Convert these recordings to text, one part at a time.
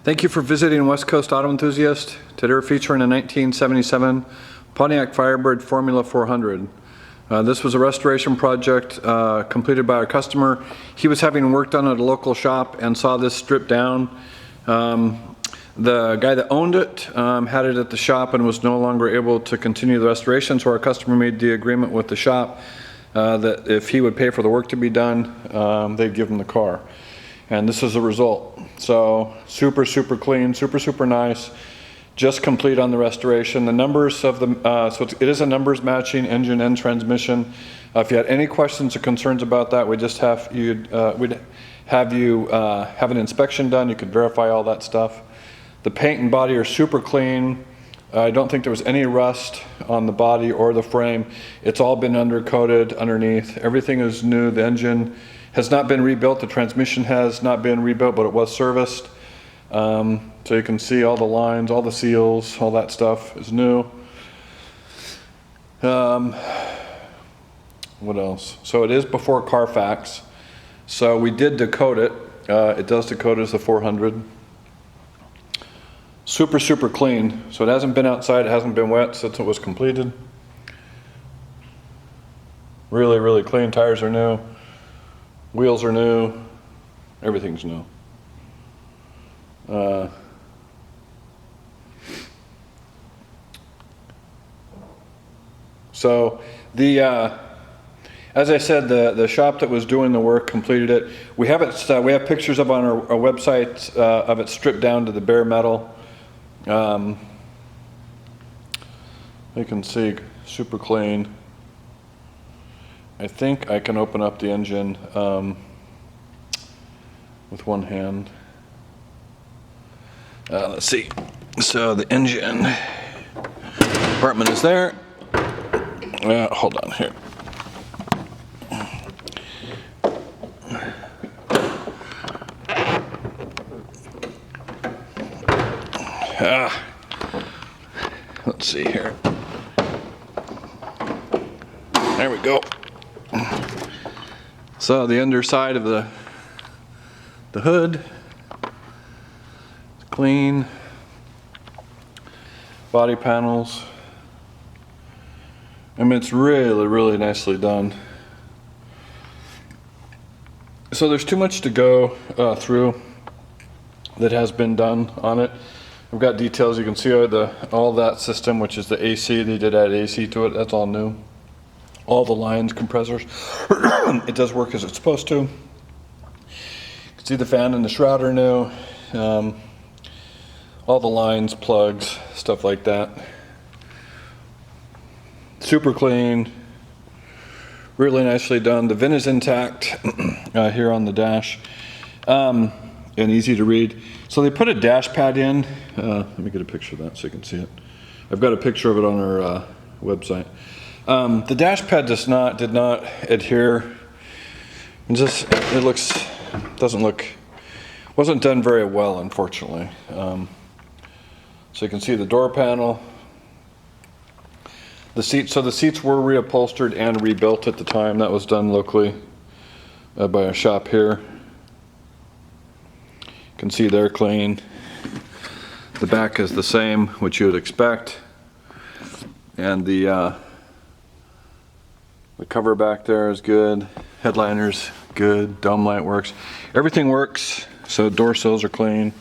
Thank you for visiting West Coast Auto Enthusiast. Today we're featuring a 1977 Pontiac Firebird Formula 400. This was a restoration project completed by our customer. He was having work done at a local shop and saw this stripped down. The guy that owned it had it at the shop and was no longer able to continue the restoration, so our customer made the agreement with the shop that if he would pay for the work to be done, they'd give him the car. And this is the result. So super clean, super nice. Just complete on the restoration. The numbers of the, so it is a numbers matching engine and transmission. If you had any questions or concerns about that, we'd just have you, we'd have you have an inspection done. You could verify all that stuff. The paint and body are super clean. I don't think there was any rust on the body or the frame. It's all been undercoated underneath. Everything is new. The engine has not been rebuilt. The transmission has not been rebuilt, but it was serviced. So you can see all the lines, all the seals, all that stuff is new. What else? So it is before Carfax. So we did decode it. It does decode as the 400. Super clean. So it hasn't been outside, it hasn't been wet since it was completed. Really clean. Tires are new. Wheels are new. Everything's new. So the as I said, the shop that was doing the work completed it. We have it. We have pictures of on our website of it stripped down to the bare metal. You can see super clean. I think I can open up the engine with one hand. Let's see. So the engine compartment is there. Hold on here. Let's see here. There we go. So the underside of the hood is clean. Body panels. I mean, it's really nicely done. So there's too much to go through that has been done on it. I've got details. You can see all that system, which is the AC. They did add AC to it. That's all new. All the lines, compressors. It does work as it's supposed to. You can see the fan and the shroud are new. All the lines, plugs, stuff like that. Super clean. Really nicely done. The VIN is intact here on the dash. And easy to read. So they put a dash pad in. Let me get a picture of that so you can see it. I've got a picture of it on our website. The dash pad did not adhere. Wasn't done very well, unfortunately. So you can see the door panel. The seats were reupholstered and rebuilt at the time. That was done locally by a shop here. You can see they're clean. The back is the same, which you would expect. And the cover back there is good. Headliner's good. Dome light works. Everything works. So door sills are clean.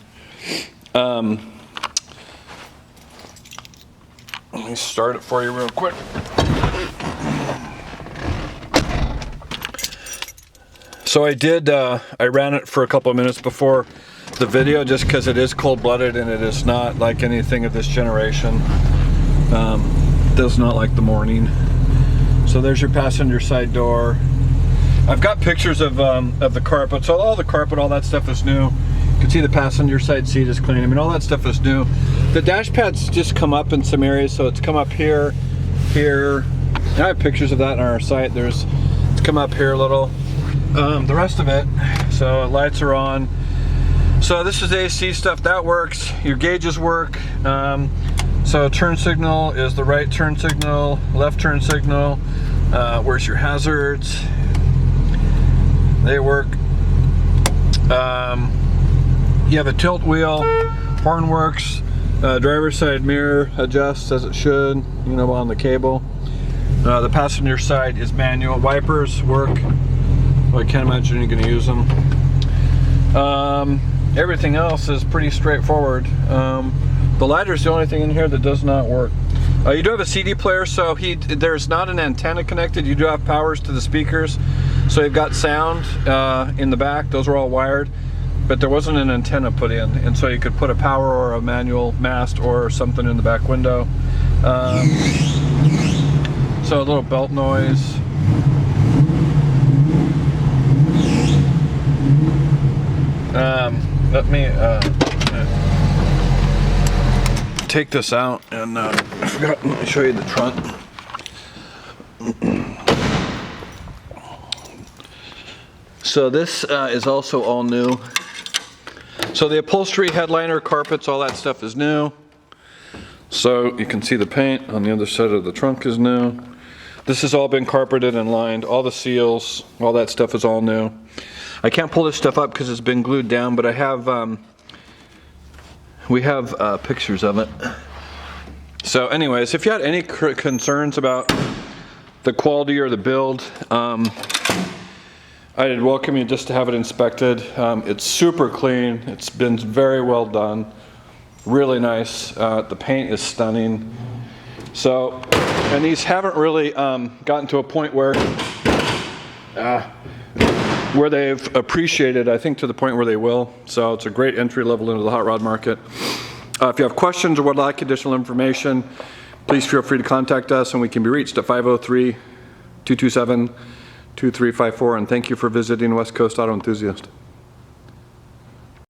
Let me start it for you real quick. So I ran it for a couple of minutes before the video just because it is cold-blooded and it is not like anything of this generation. Does not like the morning. So there's your passenger side door. I've got pictures of the carpet. So all the carpet, all that stuff is new. You can see the passenger side seat is clean. I mean, all that stuff is new. The dash pads just come up in some areas. So it's come up here. I have pictures of that on our site. It's come up here a little. The rest of it, so lights are on. So this is AC stuff, that works. Your gauges work. So turn signal is the right turn signal, left turn signal. Where's your hazards? They work. You have a tilt wheel, horn works, driver's side mirror adjusts as it should, you know, on the cable. The passenger side is manual. Wipers work. Well, I can't imagine you're going to use them. Everything else is pretty straightforward. The lighter's the only thing in here that does not work. You do have a CD player, so there's not an antenna connected. You do have powers to the speakers, so you've got sound in the back. Those are all wired, but there wasn't an antenna put in, and so you could put a power or a manual mast or something in the back window. So a little belt noise. Let me take this out, and I forgot to show you the trunk. So this is also all new. So the upholstery, headliner, carpets, all that stuff is new. So you can see the paint on the other side of the trunk is new. This has all been carpeted and lined. All the seals, all that stuff is all new. I can't pull this stuff up because it's been glued down, but I have, we have pictures of it. So anyways, if you had any concerns about the quality or the build, I'd welcome you just to have it inspected. It's super clean. It's been very well done. Really nice. The paint is stunning. So, and these haven't really gotten to a point where they've appreciated, I think, to the point where they will. So it's a great entry level into the hot rod market. If you have questions or would like additional information, please feel free to contact us, and we can be reached at 503-227-2354. And thank you for visiting West Coast Auto Enthusiast.